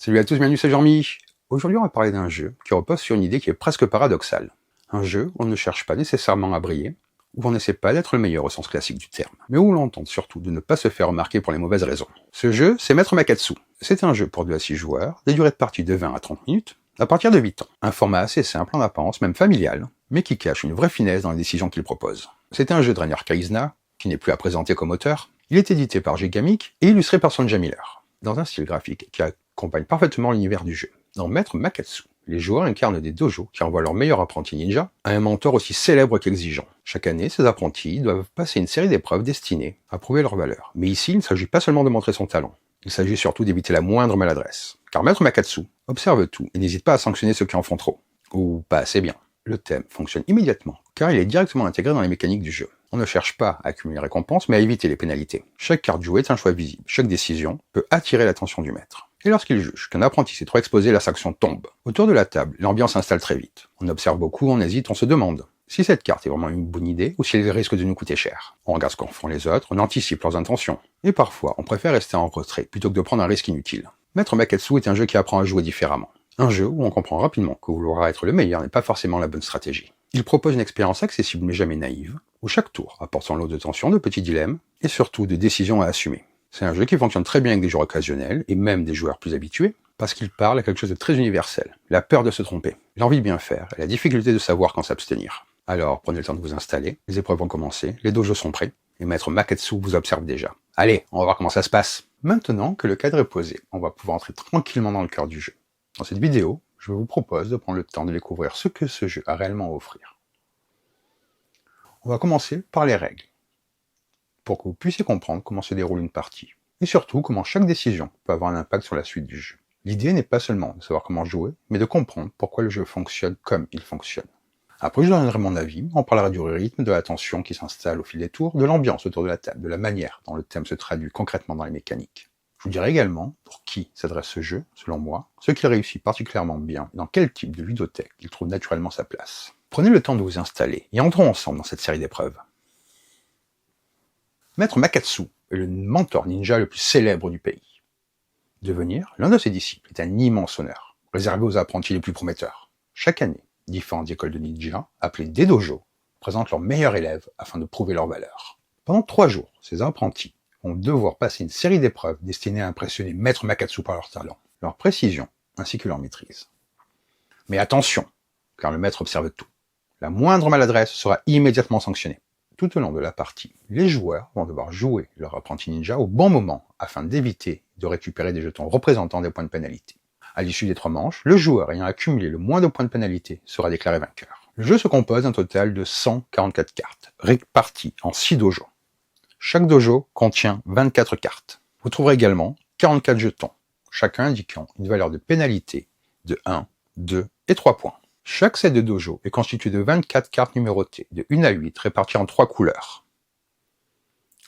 Salut à tous, bienvenue, c'est Jean-Mi. Aujourd'hui, on va parler d'un jeu qui repose sur une idée qui est presque paradoxale. Un jeu où on ne cherche pas nécessairement à briller, où on n'essaie pas d'être le meilleur au sens classique du terme, mais où l'on tente surtout de ne pas se faire remarquer pour les mauvaises raisons. Ce jeu, c'est Maître Makatsu. C'est un jeu pour 2 à 6 joueurs, des durées de partie de 20 à 30 minutes, à partir de 8 ans. Un format assez simple en apparence, même familial, mais qui cache une vraie finesse dans les décisions qu'il propose. C'est un jeu de Rainer Kaisner, qui n'est plus à présenter comme auteur. Il est édité par Gigamic et illustré par Sonja Miller, dans un style graphique qui accompagne parfaitement l'univers du jeu. Dans Maître Makatsu, les joueurs incarnent des dojos qui envoient leurs meilleurs apprentis ninja à un mentor aussi célèbre qu'exigeant. Chaque année, ces apprentis doivent passer une série d'épreuves destinées à prouver leur valeur. Mais ici, il ne s'agit pas seulement de montrer son talent. Il s'agit surtout d'éviter la moindre maladresse. Car Maître Makatsu observe tout et n'hésite pas à sanctionner ceux qui en font trop. Ou pas assez bien. Le thème fonctionne immédiatement, car il est directement intégré dans les mécaniques du jeu. On ne cherche pas à accumuler les récompenses, mais à éviter les pénalités. Chaque carte jouée est un choix visible. Chaque décision peut attirer l'attention du maître. Et lorsqu'il juge qu'un apprenti s'est trop exposé, la sanction tombe. Autour de la table, l'ambiance s'installe très vite. On observe beaucoup, on hésite, on se demande si cette carte est vraiment une bonne idée ou si elle risque de nous coûter cher. On regarde ce qu'en font les autres, on anticipe leurs intentions. Et parfois, on préfère rester en retrait plutôt que de prendre un risque inutile. Maître Makatsu est un jeu qui apprend à jouer différemment. Un jeu où on comprend rapidement que vouloir être le meilleur n'est pas forcément la bonne stratégie. Il propose une expérience accessible mais jamais naïve, où chaque tour apporte son lot de tensions, de petits dilemmes, et surtout de décisions à assumer. C'est un jeu qui fonctionne très bien avec des joueurs occasionnels, et même des joueurs plus habitués, parce qu'il parle à quelque chose de très universel, la peur de se tromper, l'envie de bien faire, et la difficulté de savoir quand s'abstenir. Alors, prenez le temps de vous installer, les épreuves vont commencer, les dojos sont prêts, et Maître Makatsu vous observe déjà. Allez, on va voir comment ça se passe. Maintenant que le cadre est posé, on va pouvoir entrer tranquillement dans le cœur du jeu. Dans cette vidéo, je vous propose de prendre le temps de découvrir ce que ce jeu a réellement à offrir. On va commencer par les règles, pour que vous puissiez comprendre comment se déroule une partie, et surtout comment chaque décision peut avoir un impact sur la suite du jeu. L'idée n'est pas seulement de savoir comment jouer, mais de comprendre pourquoi le jeu fonctionne comme il fonctionne. Après, je donnerai mon avis, on parlera du rythme, de la tension qui s'installe au fil des tours, de l'ambiance autour de la table, de la manière dont le thème se traduit concrètement dans les mécaniques. Je vous dirai également pour qui s'adresse ce jeu, selon moi, ce qu'il réussit particulièrement bien, et dans quel type de ludothèque il trouve naturellement sa place. Prenez le temps de vous installer, et entrons ensemble dans cette série d'épreuves. Maître Makatsu est le mentor ninja le plus célèbre du pays. Devenir l'un de ses disciples est un immense honneur, réservé aux apprentis les plus prometteurs. Chaque année, différentes écoles de ninja, appelées des dojos, présentent leurs meilleurs élèves afin de prouver leur valeur. Pendant 3 jours, ces apprentis vont devoir passer une série d'épreuves destinées à impressionner Maître Makatsu par leur talent, leur précision, ainsi que leur maîtrise. Mais attention, car le maître observe tout. La moindre maladresse sera immédiatement sanctionnée. Tout au long de la partie, les joueurs vont devoir jouer leur apprenti ninja au bon moment afin d'éviter de récupérer des jetons représentant des points de pénalité. À l'issue des 3 manches, le joueur ayant accumulé le moins de points de pénalité sera déclaré vainqueur. Le jeu se compose d'un total de 144 cartes, réparties en 6 dojos. Chaque dojo contient 24 cartes. Vous trouverez également 44 jetons, chacun indiquant une valeur de pénalité de 1, 2 et 3 points. Chaque set de dojo est constitué de 24 cartes numérotées, de 1 à 8, réparties en 3 couleurs.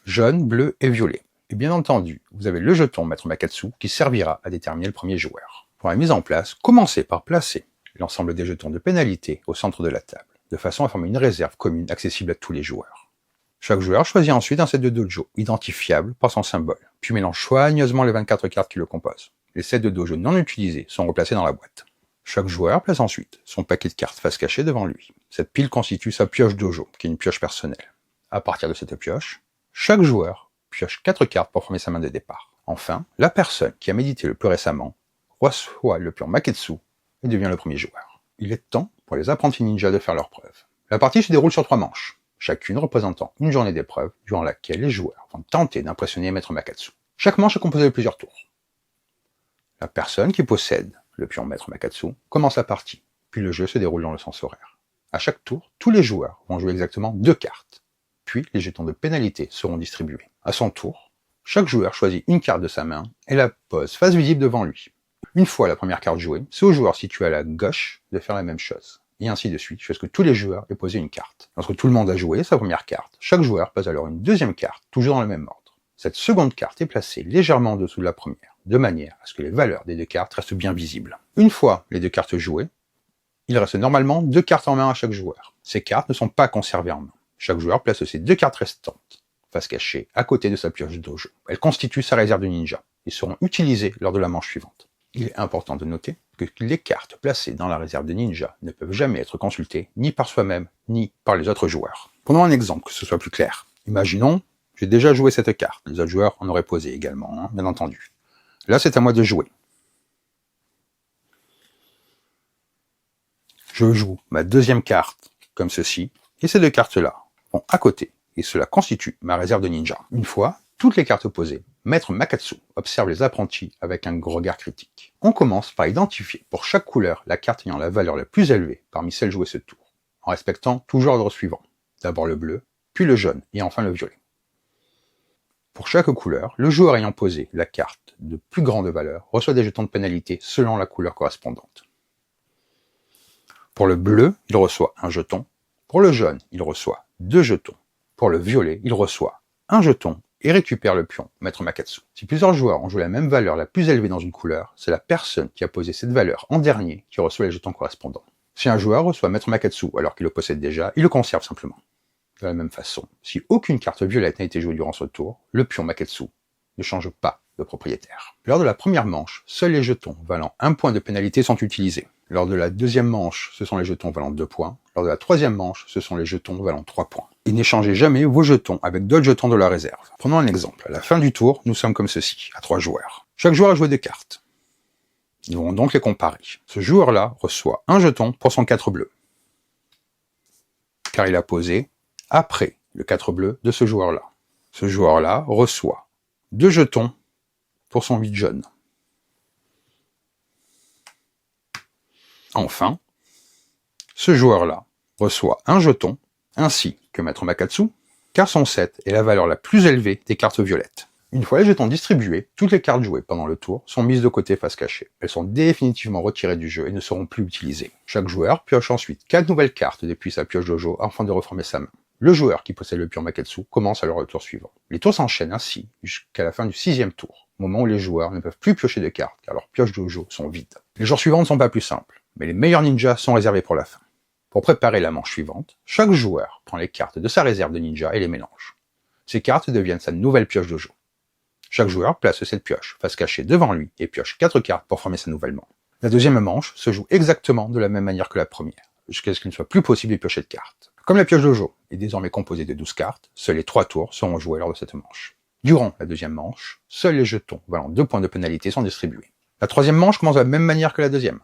Jaune, bleu et violet. Et bien entendu, vous avez le jeton Maître Makatsu qui servira à déterminer le premier joueur. Pour la mise en place, commencez par placer l'ensemble des jetons de pénalité au centre de la table, de façon à former une réserve commune accessible à tous les joueurs. Chaque joueur choisit ensuite un set de dojo identifiable par son symbole, puis mélange soigneusement les 24 cartes qui le composent. Les sets de dojo non utilisés sont replacés dans la boîte. Chaque joueur place ensuite son paquet de cartes face cachée devant lui. Cette pile constitue sa pioche dojo, qui est une pioche personnelle. À partir de cette pioche, chaque joueur pioche 4 cartes pour former sa main de départ. Enfin, la personne qui a médité le plus récemment reçoit le pion Makatsu et devient le premier joueur. Il est temps pour les apprentis ninja de faire leurs preuves. La partie se déroule sur 3 manches, chacune représentant une journée d'épreuve durant laquelle les joueurs vont tenter d'impressionner Maître Makatsu. Chaque manche est composée de plusieurs tours. La personne qui possède le pion Maître Makatsu commence la partie, puis le jeu se déroule dans le sens horaire. À chaque tour, tous les joueurs vont jouer exactement 2 cartes, puis les jetons de pénalité seront distribués. À son tour, chaque joueur choisit une carte de sa main et la pose face visible devant lui. Une fois la première carte jouée, c'est au joueur situé à la gauche de faire la même chose, et ainsi de suite, jusqu'à ce que tous les joueurs aient posé une carte. Lorsque tout le monde a joué sa première carte, chaque joueur pose alors une deuxième carte, toujours dans le même ordre. Cette seconde carte est placée légèrement en dessous de la première, de manière à ce que les valeurs des 2 cartes restent bien visibles. Une fois les 2 cartes jouées, il reste normalement 2 cartes en main à chaque joueur. Ces cartes ne sont pas conservées en main. Chaque joueur place ces 2 cartes restantes, face cachée, à côté de sa pioche dojo. Elles constituent sa réserve de ninja, et seront utilisées lors de la manche suivante. Il est important de noter que les cartes placées dans la réserve de ninja ne peuvent jamais être consultées ni par soi-même, ni par les autres joueurs. Prenons un exemple, que ce soit plus clair. Imaginons, j'ai déjà joué cette carte, les autres joueurs en auraient posé également, bien entendu. Là, c'est à moi de jouer. Je joue ma deuxième carte, comme ceci, et ces deux cartes-là vont à côté, et cela constitue ma réserve de ninja. Une fois toutes les cartes posées, Maître Makatsu observe les apprentis avec un regard critique. On commence par identifier pour chaque couleur la carte ayant la valeur la plus élevée parmi celles jouées ce tour, en respectant toujours l'ordre suivant. D'abord le bleu, puis le jaune, et enfin le violet. Pour chaque couleur, le joueur ayant posé la carte de plus grande valeur reçoit des jetons de pénalité selon la couleur correspondante. Pour le bleu, il reçoit un jeton. Pour le jaune, il reçoit 2 jetons. Pour le violet, il reçoit un jeton et récupère le pion Maître Makatsu. Si plusieurs joueurs ont joué la même valeur la plus élevée dans une couleur, c'est la personne qui a posé cette valeur en dernier qui reçoit les jetons correspondants. Si un joueur reçoit Maître Makatsu alors qu'il le possède déjà, il le conserve simplement. De la même façon, si aucune carte violette n'a été jouée durant ce tour, le pion Makatsu ne change pas de propriétaire. Lors de la première manche, seuls les jetons valant 1 point de pénalité sont utilisés. Lors de la deuxième manche, ce sont les jetons valant 2 points. Lors de la troisième manche, ce sont les jetons valant 3 points. Et n'échangez jamais vos jetons avec d'autres jetons de la réserve. Prenons un exemple. À la fin du tour, nous sommes comme ceci, à 3 joueurs. Chaque joueur a joué 2 cartes. Nous allons donc les comparer. Ce joueur-là reçoit un jeton pour son 4 bleu, car il a posé après le 4 bleu de ce joueur-là. Ce joueur-là reçoit 2 jetons pour son 8 jaune. Enfin, ce joueur-là reçoit un jeton, ainsi que Maître Makatsu, car son 7 est la valeur la plus élevée des cartes violettes. Une fois les jetons distribués, toutes les cartes jouées pendant le tour sont mises de côté face cachée. Elles sont définitivement retirées du jeu et ne seront plus utilisées. Chaque joueur pioche ensuite 4 nouvelles cartes depuis sa pioche dojo afin de reformer sa main. Le joueur qui possède le pion Makatsu commence alors le tour suivant. Les tours s'enchaînent ainsi jusqu'à la fin du 6e tour, moment où les joueurs ne peuvent plus piocher de cartes car leurs pioches dojo sont vides. Les jours suivants ne sont pas plus simples, mais les meilleurs ninjas sont réservés pour la fin. Pour préparer la manche suivante, chaque joueur prend les cartes de sa réserve de ninja et les mélange. Ces cartes deviennent sa nouvelle pioche dojo. Chaque joueur place cette pioche face cachée devant lui et pioche 4 cartes pour former sa nouvelle main. La deuxième manche se joue exactement de la même manière que la première, jusqu'à ce qu'il ne soit plus possible de piocher de cartes. Comme la pioche dojo est désormais composée de 12 cartes, seuls les 3 tours seront joués lors de cette manche. Durant la deuxième manche, seuls les jetons valant 2 points de pénalité sont distribués. La troisième manche commence de la même manière que la deuxième.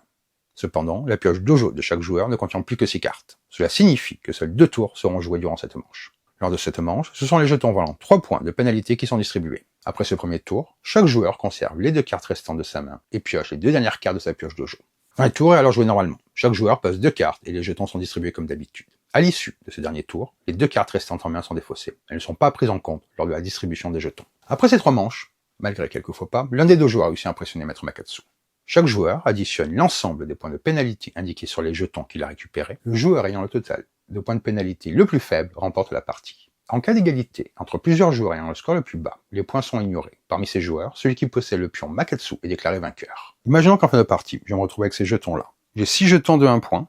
Cependant, la pioche dojo de chaque joueur ne contient plus que 6 cartes. Cela signifie que seuls 2 tours seront joués durant cette manche. Lors de cette manche, ce sont les jetons valant 3 points de pénalité qui sont distribués. Après ce premier tour, chaque joueur conserve les 2 cartes restantes de sa main et pioche les 2 dernières cartes de sa pioche dojo. Un tour est alors joué normalement. Chaque joueur pose 2 cartes et les jetons sont distribués comme d'habitude. À l'issue de ce dernier tour, les 2 cartes restantes en main sont défaussées. Elles ne sont pas prises en compte lors de la distribution des jetons. Après ces 3 manches, malgré quelques faux pas, l'un des 2 joueurs a réussi à impressionner Maître Makatsu. Chaque joueur additionne l'ensemble des points de pénalité indiqués sur les jetons qu'il a récupérés. Le joueur ayant le total de points de pénalité le plus faible remporte la partie. En cas d'égalité entre plusieurs joueurs ayant le score le plus bas, les points sont ignorés. Parmi ces joueurs, celui qui possède le pion Makatsu est déclaré vainqueur. Imaginons qu'en fin de partie, je me retrouve avec ces jetons-là. J'ai 6 jetons de 1 point,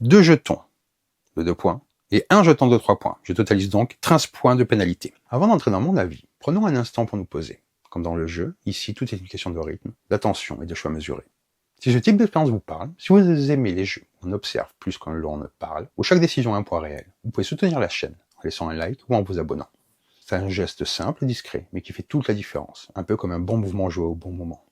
2 jetons de 2 points et 1 jeton de 3 points. Je totalise donc 13 points de pénalité. Avant d'entrer dans mon avis, prenons un instant pour nous poser. Comme dans le jeu, ici tout est une question de rythme, d'attention et de choix mesurés. Si ce type d'expérience vous parle, si vous aimez les jeux, on observe plus que l'on ne parle, où chaque décision a un poids réel, vous pouvez soutenir la chaîne en laissant un like ou en vous abonnant. C'est un geste simple et discret, mais qui fait toute la différence, un peu comme un bon mouvement joué au bon moment.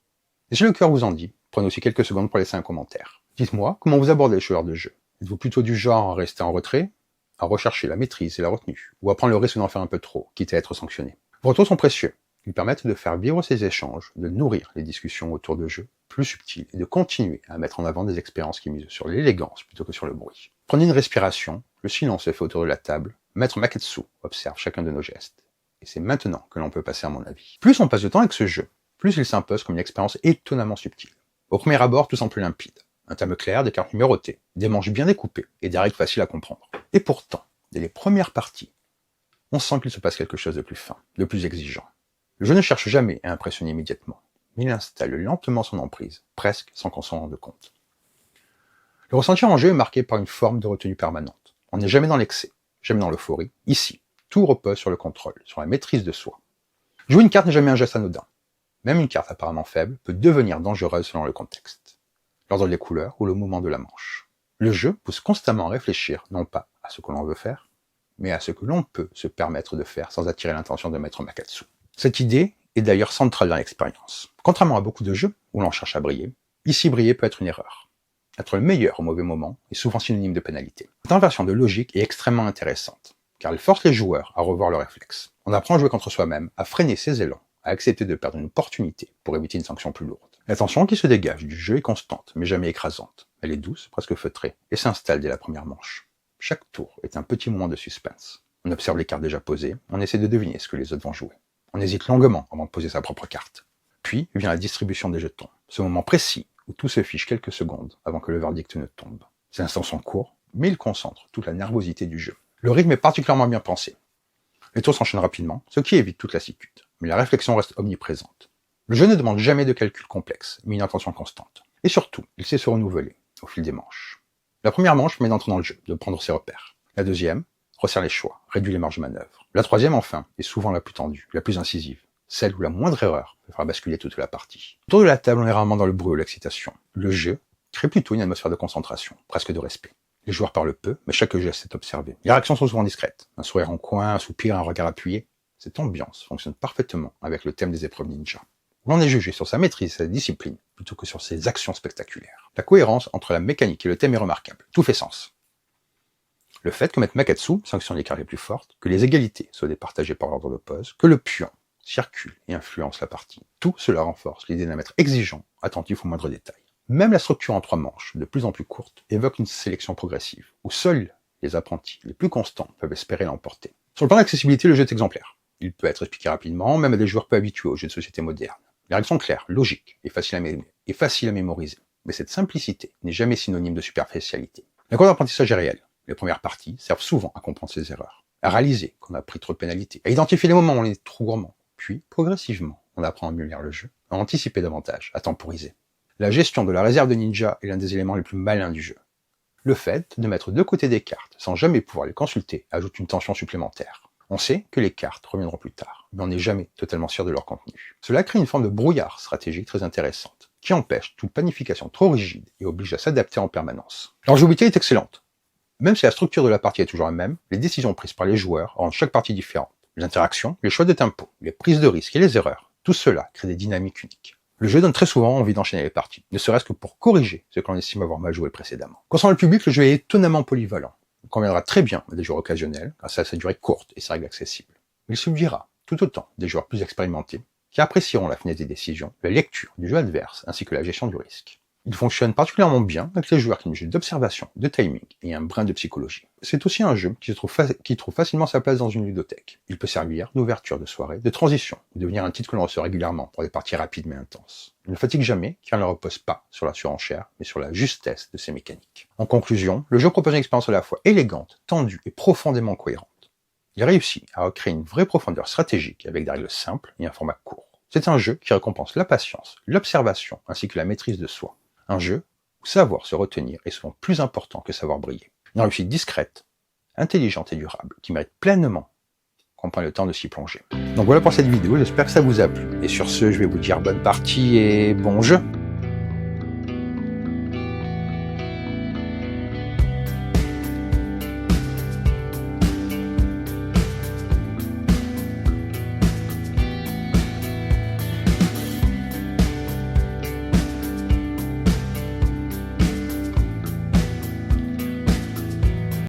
Et si le cœur vous en dit, prenez aussi quelques secondes pour laisser un commentaire. Dites-moi comment vous abordez ce genre de jeu. Êtes-vous plutôt du genre à rester en retrait, à rechercher la maîtrise et la retenue, ou à prendre le risque d'en faire un peu trop, quitte à être sanctionné? Vos retours sont précieux. Ils permettent de faire vivre ces échanges, de nourrir les discussions autour de jeux plus subtils et de continuer à mettre en avant des expériences qui misent sur l'élégance plutôt que sur le bruit. Prenez une respiration, le silence se fait autour de la table, Maître Makatsu observe chacun de nos gestes. Et c'est maintenant que l'on peut passer à mon avis. Plus on passe de temps avec ce jeu, plus il s'impose comme une expérience étonnamment subtile. Au premier abord, tout semble limpide. Un thème clair, des cartes numérotées, des manches bien découpées et des règles faciles à comprendre. Et pourtant, dès les premières parties, on sent qu'il se passe quelque chose de plus fin, de plus exigeant. Le jeu ne cherche jamais à impressionner immédiatement, mais il installe lentement son emprise, presque sans qu'on s'en rende compte. Le ressenti en jeu est marqué par une forme de retenue permanente. On n'est jamais dans l'excès, jamais dans l'euphorie. Ici, tout repose sur le contrôle, sur la maîtrise de soi. Jouer une carte n'est jamais un geste anodin. Même une carte apparemment faible peut devenir dangereuse selon le contexte, l'ordre des couleurs ou le mouvement de la manche. Le jeu pousse constamment à réfléchir, non pas à ce que l'on veut faire, mais à ce que l'on peut se permettre de faire sans attirer l'attention de Maître Makatsu. Cette idée est d'ailleurs centrale dans l'expérience. Contrairement à beaucoup de jeux où l'on cherche à briller, ici briller peut être une erreur. Être le meilleur au mauvais moment est souvent synonyme de pénalité. Cette inversion de logique est extrêmement intéressante, car elle force les joueurs à revoir leurs réflexes. On apprend à jouer contre soi-même, à freiner ses élans, à accepter de perdre une opportunité pour éviter une sanction plus lourde. La tension qui se dégage du jeu est constante, mais jamais écrasante. Elle est douce, presque feutrée, et s'installe dès la première manche. Chaque tour est un petit moment de suspense. On observe les cartes déjà posées, on essaie de deviner ce que les autres vont jouer. On hésite longuement avant de poser sa propre carte. Puis vient la distribution des jetons, ce moment précis où tout se fiche quelques secondes avant que le verdict ne tombe. Ces instants sont courts, mais ils concentrent toute la nervosité du jeu. Le rythme est particulièrement bien pensé. Les tours s'enchaînent rapidement, ce qui évite toute lassitude, mais la réflexion reste omniprésente. Le jeu ne demande jamais de calcul complexe, mais une attention constante. Et surtout, il sait se renouveler au fil des manches. La première manche permet d'entrer dans le jeu, de prendre ses repères. La deuxième resserre les choix, réduit les marges de manœuvre. La troisième, enfin, est souvent la plus tendue, la plus incisive, celle où la moindre erreur peut faire basculer toute la partie. Autour de la table, on est rarement dans le bruit ou l'excitation. Le jeu crée plutôt une atmosphère de concentration, presque de respect. Les joueurs parlent peu, mais chaque geste est observé. Les réactions sont souvent discrètes. Un sourire en coin, un soupir, un regard appuyé. Cette ambiance fonctionne parfaitement avec le thème des épreuves ninja, où l'on est jugé sur sa maîtrise et sa discipline, plutôt que sur ses actions spectaculaires. La cohérence entre la mécanique et le thème est remarquable. Tout fait sens. Le fait que Maître Makatsu sanctionne les cartes les plus fortes, que les égalités soient départagées par l'ordre de pose, que le pion circule et influence la partie, tout cela renforce l'idée d'un maître exigeant, attentif aux moindres détails. Même la structure en 3 manches, de plus en plus courte, évoque une sélection progressive, où seuls les apprentis les plus constants peuvent espérer l'emporter. Sur le plan d'accessibilité, le jeu est exemplaire. Il peut être expliqué rapidement, même à des joueurs peu habitués aux jeux de société modernes. Les règles sont claires, logiques et faciles à mémoriser. Mais cette simplicité n'est jamais synonyme de superficialité. La courbe d'apprentissage est réelle. Les premières parties servent souvent à comprendre ses erreurs, à réaliser qu'on a pris trop de pénalités, à identifier les moments où on est trop gourmand. Puis, progressivement, on apprend à mieux lire le jeu, à anticiper davantage, à temporiser. La gestion de la réserve de ninja est l'un des éléments les plus malins du jeu. Le fait de mettre de côté des cartes sans jamais pouvoir les consulter ajoute une tension supplémentaire. On sait que les cartes reviendront plus tard, mais on n'est jamais totalement sûr de leur contenu. Cela crée une forme de brouillard stratégique très intéressante, qui empêche toute planification trop rigide et oblige à s'adapter en permanence. Leur jouabilité est excellente. Même si la structure de la partie est toujours la même, les décisions prises par les joueurs rendent chaque partie différente. Les interactions, les choix de tempo, les prises de risques et les erreurs, tout cela crée des dynamiques uniques. Le jeu donne très souvent envie d'enchaîner les parties, ne serait-ce que pour corriger ce que l'on estime avoir mal joué précédemment. Concernant le public, le jeu est étonnamment polyvalent. Il conviendra très bien à des joueurs occasionnels, grâce à sa durée courte et ses règles accessibles. Il séduira tout autant des joueurs plus expérimentés, qui apprécieront la finesse des décisions, la lecture du jeu adverse, ainsi que la gestion du risque. Il fonctionne particulièrement bien avec les joueurs qui ont une jeu d'observation, de timing et un brin de psychologie. C'est aussi un jeu qui trouve facilement sa place dans une ludothèque. Il peut servir d'ouverture de soirée, de transition, ou devenir un titre que l'on reçoit régulièrement pour des parties rapides mais intenses. Il ne fatigue jamais car il ne repose pas sur la surenchère, mais sur la justesse de ses mécaniques. En conclusion, le jeu propose une expérience à la fois élégante, tendue et profondément cohérente. Il réussit à recréer une vraie profondeur stratégique avec des règles simples et un format court. C'est un jeu qui récompense la patience, l'observation ainsi que la maîtrise de soi. Un jeu où savoir se retenir est souvent plus important que savoir briller. Une réussite discrète, intelligente et durable, qui mérite pleinement qu'on prenne le temps de s'y plonger. Donc voilà pour cette vidéo, j'espère que ça vous a plu. Et sur ce, je vais vous dire bonne partie et bon jeu.